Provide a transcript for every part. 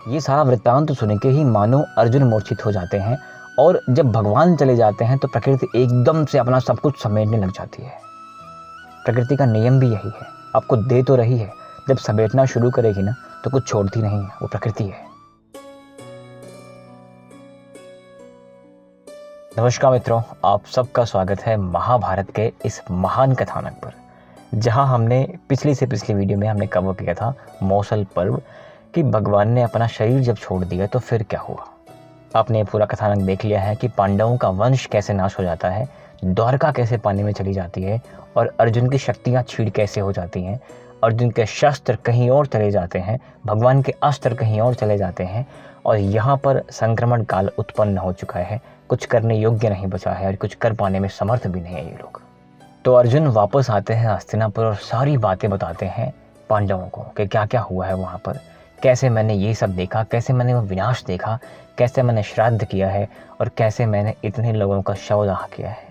ये सारा वृत्तांत सुन के ही मानो अर्जुन मूर्छित हो जाते हैं और जब भगवान चले जाते हैं तो प्रकृति एकदम से अपना सब कुछ समेटने लग जाती है। प्रकृति का नियम भी यही है, आपको दे तो रही है, जब समेटना शुरू करेगी ना तो कुछ छोड़ती नहीं है, वो प्रकृति है। नमस्कार मित्रों, आप सबका स्वागत है महाभारत के इस महान कथानक पर, जहां हमने पिछली से पिछली वीडियो में हमने कवर किया था मौसल पर्व कि भगवान ने अपना शरीर जब छोड़ दिया तो फिर क्या हुआ। आपने पूरा कथानक देख लिया है कि पांडवों का वंश कैसे नाश हो जाता है, द्वारका कैसे पानी में चली जाती है और अर्जुन की शक्तियाँ छीड़ कैसे हो जाती हैं, अर्जुन के शस्त्र कहीं और चले जाते हैं, भगवान के अस्त्र कहीं और चले जाते हैं और यहाँ पर संक्रमण काल उत्पन्न हो चुका है। कुछ करने योग्य नहीं बचा है और कुछ कर पाने में समर्थ भी नहीं है ये लोग। तो अर्जुन वापस आते हैं हस्तिनापुर और सारी बातें बताते हैं पांडवों को कि क्या क्या हुआ है वहाँ पर, कैसे मैंने ये सब देखा, कैसे मैंने वो विनाश देखा, कैसे मैंने श्राद्ध किया है और कैसे मैंने इतने लोगों का शवदाह किया है।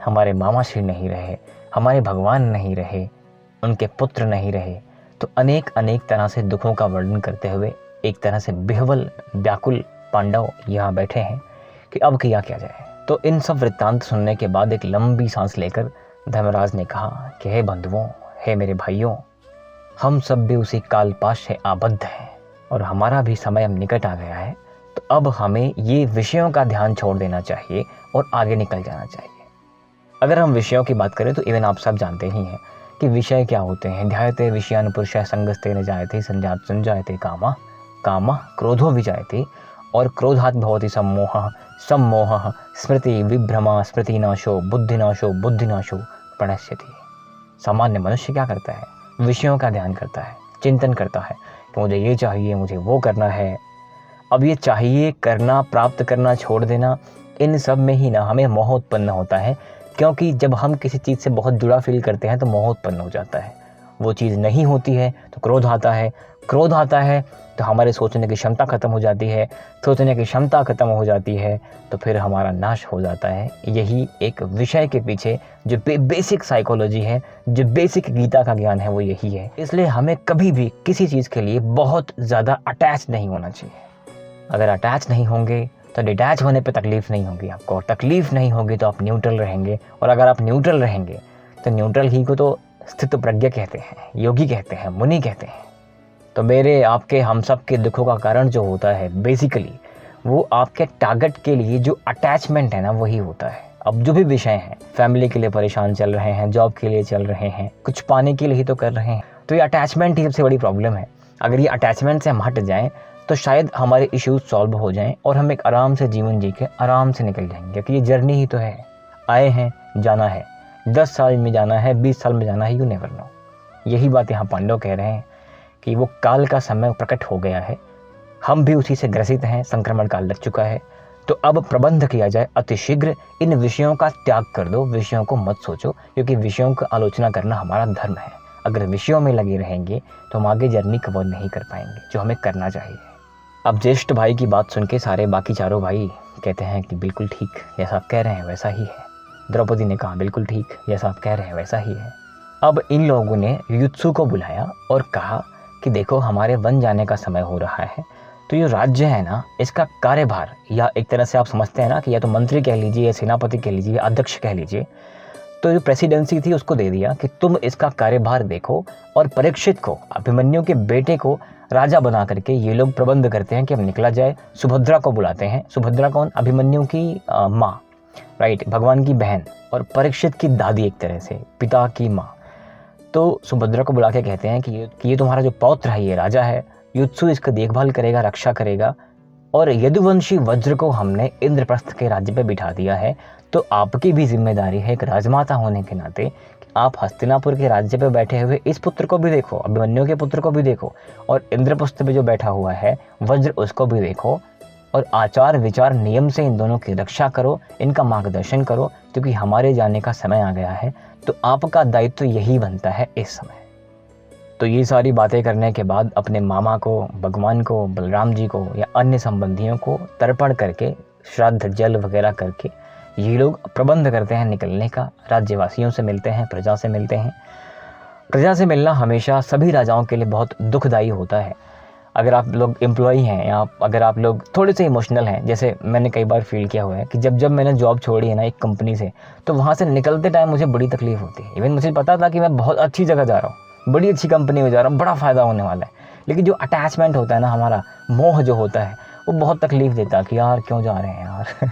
हमारे मामा श्री नहीं रहे, हमारे भगवान नहीं रहे, उनके पुत्र नहीं रहे, तो अनेक अनेक तरह से दुखों का वर्णन करते हुए एक तरह से बेहवल व्याकुल पांडव यहाँ बैठे हैं कि अब किया क्या जाए। तो इन सब वृत्तांत सुनने के बाद एक लंबी सांस लेकर धर्मराज ने कहा कि हे बंधुओं, हे मेरे भाइयों, हम सब भी उसी कालपाश से आबद्ध हैं और हमारा भी समय अब निकट आ गया है। तो अब हमें ये विषयों का ध्यान छोड़ देना चाहिए और आगे निकल जाना चाहिए। अगर हम विषयों की बात करें तो इवन आप सब जानते ही हैं कि विषय क्या होते हैं। ध्यायते विषयान पुरुषः संगस्ते न जायते संजायते कामा कामा क्रोधो विजायते और क्रोधात् भवति सम्मोहः सम्मोहः स्मृति विभ्रमा स्मृतिनाशो बुद्धिनाशो प्रणश्यति। सामान्य मनुष्य क्या करता है? विषयों का ध्यान करता है, चिंतन करता है कि मुझे ये चाहिए, मुझे वो करना है। अब ये चाहिए करना, प्राप्त करना, छोड़ देना, इन सब में ही ना हमें मोह उत्पन्न होता है। क्योंकि जब हम किसी चीज़ से बहुत जुड़ा फील करते हैं तो मोह उत्पन्न हो जाता है। वो चीज़ नहीं होती है तो क्रोध आता है, क्रोध आता है तो हमारे सोचने की क्षमता खत्म हो जाती है, सोचने की क्षमता खत्म हो जाती है तो फिर हमारा नाश हो जाता है। यही एक विषय के पीछे जो बेसिक साइकोलॉजी है, जो बेसिक गीता का ज्ञान है, वो यही है। इसलिए हमें कभी भी किसी चीज़ के लिए बहुत ज़्यादा अटैच नहीं होना चाहिए। अगर अटैच नहीं होंगे तो डिटैच होने पे तकलीफ़ नहीं होगी आपको, और तकलीफ़ नहीं होगी तो आप न्यूट्रल रहेंगे, और अगर आप न्यूट्रल रहेंगे तो न्यूट्रल ही को तो स्थित प्रज्ञ कहते हैं, योगी कहते हैं, मुनि कहते हैं। तो मेरे आपके हम सब के दुखों का कारण जो होता है बेसिकली वो आपके टारगेट के लिए जो अटैचमेंट है ना, वही होता है। अब जो भी विषय हैं, फैमिली के लिए परेशान चल रहे हैं, जॉब के लिए चल रहे हैं, कुछ पाने के लिए ही तो कर रहे हैं, तो ये अटैचमेंट ही सबसे बड़ी प्रॉब्लम है। अगर ये अटैचमेंट से हम हट जाएँ तो शायद हमारे इश्यूज सॉल्व हो जाएं और हम एक आराम से जीवन जी के आराम से निकल जाएंगे। क्योंकि ये जर्नी ही तो है, आए हैं, जाना है, 10 साल में जाना है, 20 साल में जाना है, यू नेवर नो। यही बात यहाँ पांडव कह रहे हैं कि वो काल का समय प्रकट हो गया है, हम भी उसी से ग्रसित हैं, संक्रमण काल लग चुका है। तो अब प्रबंध किया जाए अतिशीघ्र, इन विषयों का त्याग कर दो, विषयों को मत सोचो, क्योंकि विषयों का आलोचना करना हमारा धर्म है। अगर विषयों में लगे रहेंगे तो हम आगे जर्नी कवर नहीं कर पाएंगे, जो हमें करना चाहिए। अब ज्येष्ठ भाई की बात सुन के सारे बाकी चारों भाई कहते हैं कि बिल्कुल ठीक, जैसा आप कह रहे हैं वैसा ही है। द्रौपदी ने कहा बिल्कुल ठीक, जैसा आप कह रहे हैं वैसा ही है। अब इन लोगों ने युत्सु को बुलाया और कहा कि देखो, हमारे वन जाने का समय हो रहा है, तो ये राज्य है ना, इसका कार्यभार, या एक तरह से आप समझते हैं ना कि या तो मंत्री कह लीजिए, या सेनापति कह लीजिए, या अध्यक्ष कह लीजिए, तो जो प्रेसिडेंसी थी उसको दे दिया कि तुम इसका कार्यभार देखो। और परीक्षित को, अभिमन्यु के बेटे को राजा बना करके ये लोग प्रबंध करते हैं कि अब निकला जाए। सुभद्रा को बुलाते हैं। सुभद्रा कौन? अभिमन्यु की माँ, राइट, भगवान की बहन और परीक्षित की दादी, एक तरह से पिता की माँ। तो सुभद्रा को बुला के कहते हैं कि ये तुम्हारा जो पौत्र है, ये राजा है, युत्सु इसका देखभाल करेगा, रक्षा करेगा, और यदुवंशी वज्र को हमने इंद्रप्रस्थ के राज्य पे बिठा दिया है। तो आपकी भी जिम्मेदारी है एक राजमाता होने के नाते कि आप हस्तिनापुर के राज्य पे बैठे हुए इस पुत्र को भी देखो, अभिमन्यु के पुत्र को भी देखो, और इंद्रप्रस्थ पे जो बैठा हुआ है वज्र, उसको भी देखो, और आचार विचार नियम से इन दोनों की रक्षा करो, इनका मार्गदर्शन करो, क्योंकि हमारे जाने का समय आ गया है। तो आपका दायित्व तो यही बनता है इस समय। तो ये सारी बातें करने के बाद अपने मामा को, भगवान को, बलराम जी को या अन्य संबंधियों को तर्पण करके, श्राद्ध जल वगैरह करके ये लोग प्रबंध करते हैं निकलने का। राज्यवासियों से मिलते हैं, प्रजा से मिलते हैं। प्रजा से मिलना हमेशा सभी राजाओं के लिए बहुत दुखदायी होता है। अगर आप लोग एम्प्लॉई हैं या अगर आप लोग थोड़े से इमोशनल हैं, जैसे मैंने कई बार फील किया हुआ है कि जब मैंने जॉब छोड़ी है ना एक कंपनी से, तो वहाँ से निकलते टाइम मुझे बड़ी तकलीफ होती है। इवन मुझे पता था कि मैं बहुत अच्छी जगह जा रहा हूँ, बड़ी अच्छी कंपनी में जा रहा हूँ, बड़ा फ़ायदा होने वाला है, लेकिन जो अटैचमेंट होता है ना, हमारा मोह जो होता है, वो बहुत तकलीफ़ देता है कि यार क्यों जा रहे हैं यार।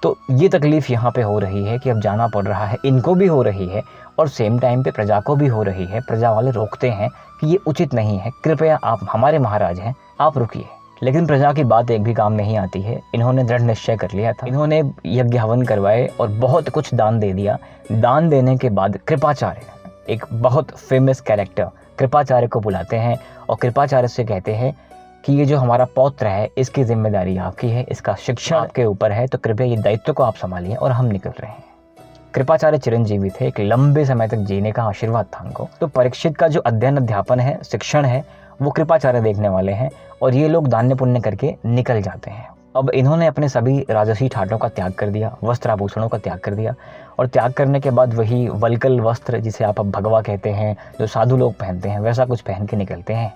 तो ये तकलीफ़ यहाँ पे हो रही है कि अब जाना पड़ रहा है, इनको भी हो रही है और सेम टाइम पे प्रजा को भी हो रही है। प्रजा वाले रोकते हैं कि ये उचित नहीं है, कृपया आप हमारे महाराज हैं, आप रुकिए। लेकिन प्रजा की बात एक भी काम नहीं आती है। इन्होंने दृढ़ निश्चय कर लिया था, इन्होंने यज्ञ हवन करवाए और बहुत कुछ दान दे दिया। दान देने के बाद कृपाचार्य, एक बहुत फेमस कैरेक्टर, कृपाचार्य को बुलाते हैं और कृपाचार्य से कहते हैं कि ये जो हमारा पौत्र है इसकी जिम्मेदारी आपकी है, इसका शिक्षण आपके ऊपर है, तो कृपया ये दायित्व को आप संभालिए और हम निकल रहे हैं। कृपाचार्य चिरंजीवी थे, एक लंबे समय तक जीने का आशीर्वाद था उनको। तो परीक्षित का जो अध्ययन अध्यापन है, शिक्षण है, वो कृपाचार्य देखने वाले हैं और ये लोग दान्य पुण्य करके निकल जाते हैं। अब इन्होंने अपने सभी राजसी ठाटों का त्याग कर दिया, वस्त्र आभूषणों का त्याग कर दिया और त्याग करने के बाद वही वल्कल वस्त्र, जिसे आप अब भगवा कहते हैं, जो साधु लोग पहनते हैं, वैसा कुछ पहन के निकलते हैं।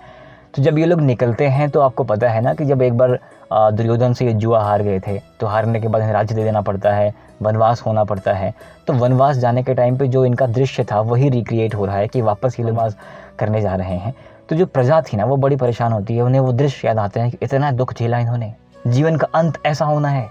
तो जब ये लोग निकलते हैं तो आपको पता है ना कि जब एक बार दुर्योधन से ये जुआ हार गए थे, तो हारने के बाद इन्हें राज्य दे देना पड़ता है, वनवास होना पड़ता है। तो वनवास जाने के टाइम पे जो इनका दृश्य था वही रिक्रिएट हो रहा है कि वापस ये वनवास करने जा रहे हैं। तो जो प्रजा थी ना वो बड़ी परेशान होती है, उन्हें वो दृश्य याद आते हैं कि इतना दुख झेला इन्होंने, जीवन का अंत ऐसा होना है।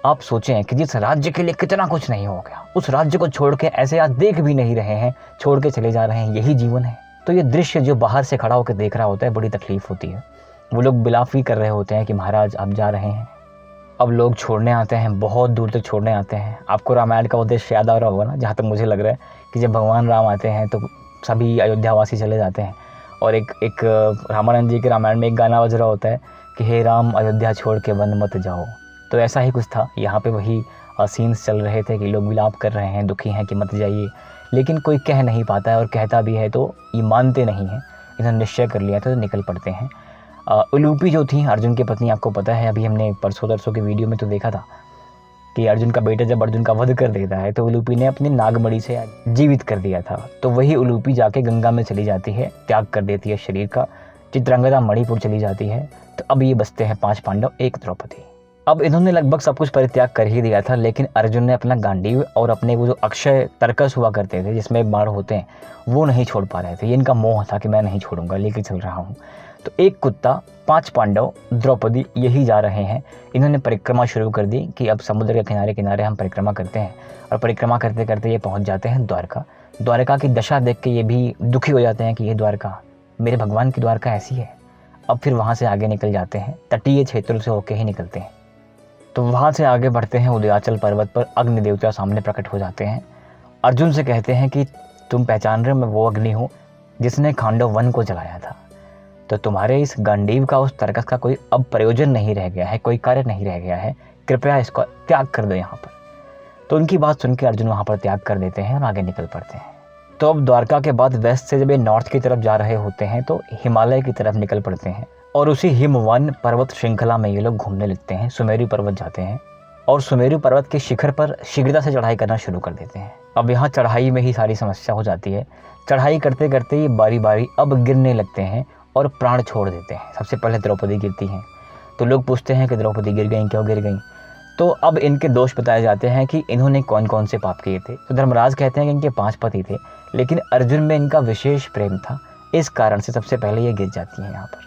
आप सोचें कि जिस राज्य के लिए कितना कुछ नहीं हो गया, उस राज्य को छोड़ के ऐसे आज देख भी नहीं रहे हैं, छोड़ के चले जा रहे हैं, यही जीवन है। तो ये दृश्य जो बाहर से खड़ा होकर देख रहा होता है, बड़ी तकलीफ होती है। वो लोग बिलाप भी कर रहे होते हैं कि महाराज आप जा रहे हैं। अब लोग छोड़ने आते हैं, बहुत दूर तक छोड़ने आते हैं। आपको रामायण का उद्देश्य याद आ रहा होगा ना, जहाँ तक मुझे लग रहा है कि जब भगवान राम आते हैं तो सभी अयोध्यावासी चले जाते हैं और एक रामानंद जी के रामायण में एक गाना बज रहा होता है कि हे राम अयोध्या छोड़ के वन मत जाओ। तो ऐसा ही कुछ था, यहाँ पे वही सीन्स चल रहे थे कि लोग विलाप कर रहे हैं, दुखी हैं कि मत जाइए, लेकिन कोई कह नहीं पाता है और कहता भी है तो ये मानते नहीं हैं। इन्होंने निश्चय कर लिया था तो निकल पड़ते हैं। उलूपी जो थी अर्जुन की पत्नी, आपको पता है, अभी हमने परसों की वीडियो में तो देखा था कि अर्जुन का बेटा जब अर्जुन का वध कर देता है तो उलूपी ने अपनी नागमणि से जीवित कर दिया था। तो वही उलूपी जाके गंगा में चली जाती है, त्याग कर देती है शरीर का। चित्रांगदा मणिपुर चली जाती है। तो अब ये बचते हैं 5 पांडव, एक द्रौपदी। अब इन्होंने लगभग सब कुछ परित्याग कर ही दिया था, लेकिन अर्जुन ने अपना गांडीव और अपने वो जो अक्षय तर्कस हुआ करते थे जिसमें बाण होते हैं, वो नहीं छोड़ पा रहे थे। ये इनका मोह था कि मैं नहीं छोड़ूंगा, लेके चल रहा हूँ। तो एक कुत्ता, 5 पांडव, द्रौपदी, यही जा रहे हैं। इन्होंने परिक्रमा शुरू कर दी कि अब समुद्र के किनारे किनारे हम परिक्रमा करते हैं और परिक्रमा करते करते ये पहुँच जाते हैं द्वारका। द्वारका की दशा देख के ये भी दुखी हो जाते हैं कि ये द्वारका, मेरे भगवान की द्वारका ऐसी है। अब फिर वहाँ से आगे निकल जाते हैं, तटीय क्षेत्रों से होके ही निकलते हैं। तो वहाँ से आगे बढ़ते हैं, उदयाचल पर्वत पर अग्नि देवता सामने प्रकट हो जाते हैं। अर्जुन से कहते हैं कि तुम पहचान रहे हो मैं वो अग्नि हूँ जिसने खांडव वन को जलाया था। तो तुम्हारे इस गांडीव का, उस तर्कस का कोई अब प्रयोजन नहीं रह गया है, कोई कार्य नहीं रह गया है, कृपया इसको त्याग कर दो यहाँ पर। तो उनकी बात सुन के अर्जुन वहाँ पर त्याग कर देते हैं और आगे निकल पड़ते हैं। तो अब द्वारका के बाद वेस्ट से जब ये नॉर्थ की तरफ जा रहे होते हैं तो हिमालय की तरफ निकल पड़ते हैं और उसी हिमवन पर्वत श्रृंखला में ये लोग घूमने लगते हैं। सुमेरु पर्वत जाते हैं और सुमेरु पर्वत के शिखर पर शीघ्रता से चढ़ाई करना शुरू कर देते हैं। अब यहाँ चढ़ाई में ही सारी समस्या हो जाती है। चढ़ाई करते करते ये बारी बारी अब गिरने लगते हैं और प्राण छोड़ देते हैं। सबसे पहले द्रौपदी गिरती हैं। तो लोग पूछते हैं कि द्रौपदी गिर गई, क्यों गिर गई? तो अब इनके दोष बताए जाते हैं कि इन्होंने कौन कौन से पाप किए थे। तो धर्मराज कहते हैं कि इनके 5 पति थे, लेकिन अर्जुन में इनका विशेष प्रेम था, इस कारण से सबसे पहले ये गिर जाती हैं यहाँ पर।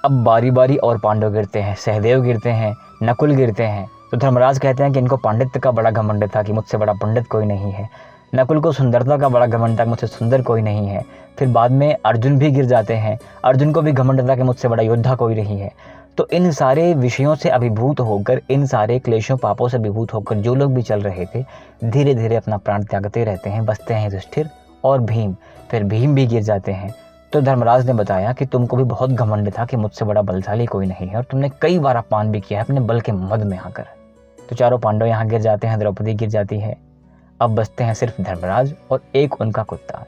अब बारी बारी और पांडव गिरते हैं, सहदेव गिरते हैं, नकुल गिरते हैं। तो धर्मराज कहते हैं कि इनको पांडित्य का बड़ा घमंड था कि मुझसे बड़ा पंडित कोई नहीं है। नकुल को सुंदरता का बड़ा घमंड था कि मुझसे सुंदर कोई नहीं है। फिर बाद में अर्जुन भी गिर जाते हैं, अर्जुन को भी घमंड था कि मुझसे बड़ा योद्धा कोई नहीं है। तो इन सारे विषयों से अभिभूत होकर, इन सारे क्लेशों पापों से अभिभूत होकर जो लोग भी चल रहे थे, धीरे धीरे अपना प्राण त्यागते रहते हैं। बचते हैं युधिष्ठिर और भीम। फिर भीम भी गिर जाते हैं। तो धर्मराज ने बताया कि तुमको भी बहुत घमंड था कि मुझसे बड़ा बलशाली कोई नहीं है और तुमने कई बार अपमान भी किया है अपने बल के मद में आकर। तो चारों पांडव यहाँ गिर जाते हैं, द्रौपदी गिर जाती है। अब बचते हैं सिर्फ धर्मराज और एक उनका कुत्ता।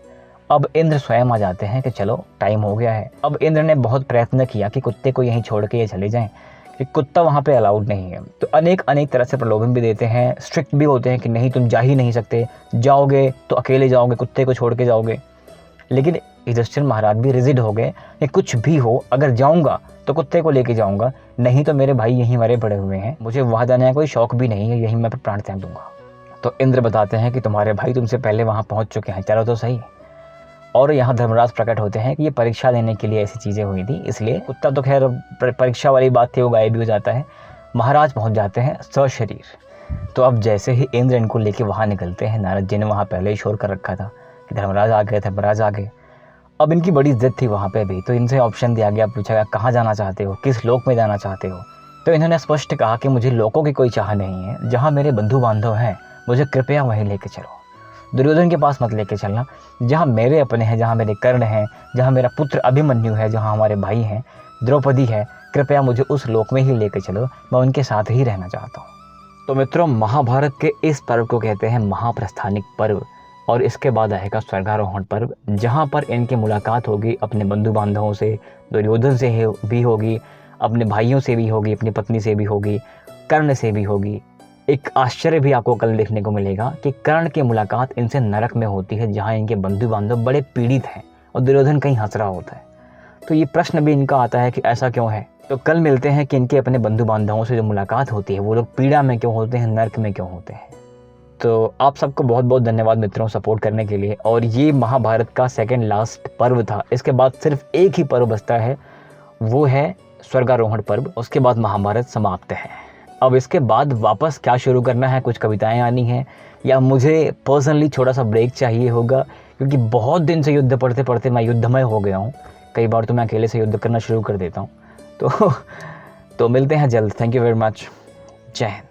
अब इंद्र स्वयं आ जाते हैं कि चलो टाइम हो गया है। अब इंद्र ने बहुत प्रयत्न किया कि कुत्ते को यहीं छोड़ के ये चले जाएं, कि कुत्ता वहाँ पे अलाउड नहीं है। तो अनेक तरह से प्रलोभन भी देते हैं, स्ट्रिक्ट भी होते हैं कि नहीं तुम जा ही नहीं सकते, जाओगे तो अकेले जाओगे, कुत्ते को छोड़ के जाओगे। लेकिन युधिष्ठिर महाराज भी रिजिड हो गए कि कुछ भी हो, अगर जाऊंगा तो कुत्ते को लेके जाऊंगा, नहीं तो मेरे भाई यहीं मरे पड़े हुए हैं, मुझे वहां जाने का कोई शौक भी नहीं है, यहीं मैं प्राण त्याग दूंगा। तो इंद्र बताते हैं कि तुम्हारे भाई तुमसे पहले वहां पहुंच चुके हैं, चलो तो सही। और यहाँ धर्मराज प्रकट होते हैं कि ये परीक्षा देने के लिए ऐसी चीज़ें हुई थी, इसलिए कुत्ता तो खैर परीक्षा वाली बात थी, वो गायब भी हो जाता है। महाराज पहुंच जाते हैं सशरीर। तो अब जैसे ही इंद्र इनको लेके वहाँ निकलते हैं, नारद जी ने वहाँ पहले ही शोर कर रखा था कि धर्मराज आ गए, धर्मराज आ गए। अब इनकी बड़ी इज्जत थी वहाँ पे भी, तो इनसे ऑप्शन दिया गया, पूछा गया कहाँ जाना चाहते हो, किस लोक में जाना चाहते हो। तो इन्होंने स्पष्ट कहा कि मुझे लोकों की कोई चाह नहीं है, जहाँ मेरे बंधु बांधव हैं मुझे कृपया वहीं लेके चलो। दुर्योधन के पास मत लेके चलना, जहाँ मेरे अपने हैं, जहाँ मेरे कर्ण हैं, जहाँ मेरा पुत्र अभिमन्यु है, जहाँ हमारे भाई हैं, द्रौपदी है, कृपया मुझे उस लोक में ही लेके चलो, मैं उनके साथ ही रहना चाहता हूँ। तो मित्रों, महाभारत के इस पर्व को कहते हैं महाप्रस्थानिक पर्व। और इसके बाद आएगा स्वर्गारोहण पर्व, जहाँ पर इनकी मुलाकात होगी अपने बंधु बांधवों से, दुर्योधन से भी होगी, अपने भाइयों से भी होगी, अपनी पत्नी से भी होगी, कर्ण से भी होगी। एक आश्चर्य भी आपको कल देखने को मिलेगा कि कर्ण की मुलाकात इनसे नरक में होती है, जहाँ इनके बंधु बांधव बड़े पीड़ित हैं और दुर्योधन कहीं हंस रहा होता है। तो ये प्रश्न भी इनका आता है कि ऐसा क्यों है। तो कल मिलते हैं कि इनके अपने बंधु बांधवों से जो मुलाकात होती है, वो लोग पीड़ा में क्यों होते हैं, नरक में क्यों होते हैं। तो आप सबको बहुत बहुत धन्यवाद मित्रों सपोर्ट करने के लिए। और ये महाभारत का सेकंड लास्ट पर्व था। इसके बाद सिर्फ एक ही पर्व बचता है, वो है स्वर्गारोहण पर्व। उसके बाद महाभारत समाप्त है। अब इसके बाद वापस क्या शुरू करना है, कुछ कविताएं आनी हैं, या मुझे पर्सनली थोड़ा सा ब्रेक चाहिए होगा, क्योंकि बहुत दिन से युद्ध पढ़ते पढ़ते मैं युद्धमय हो गया हूँ। कई बार तो मैं अकेले से युद्ध करना शुरू कर देता हूँ। तो मिलते हैं जल्द। Thank you very much. जय हिंद।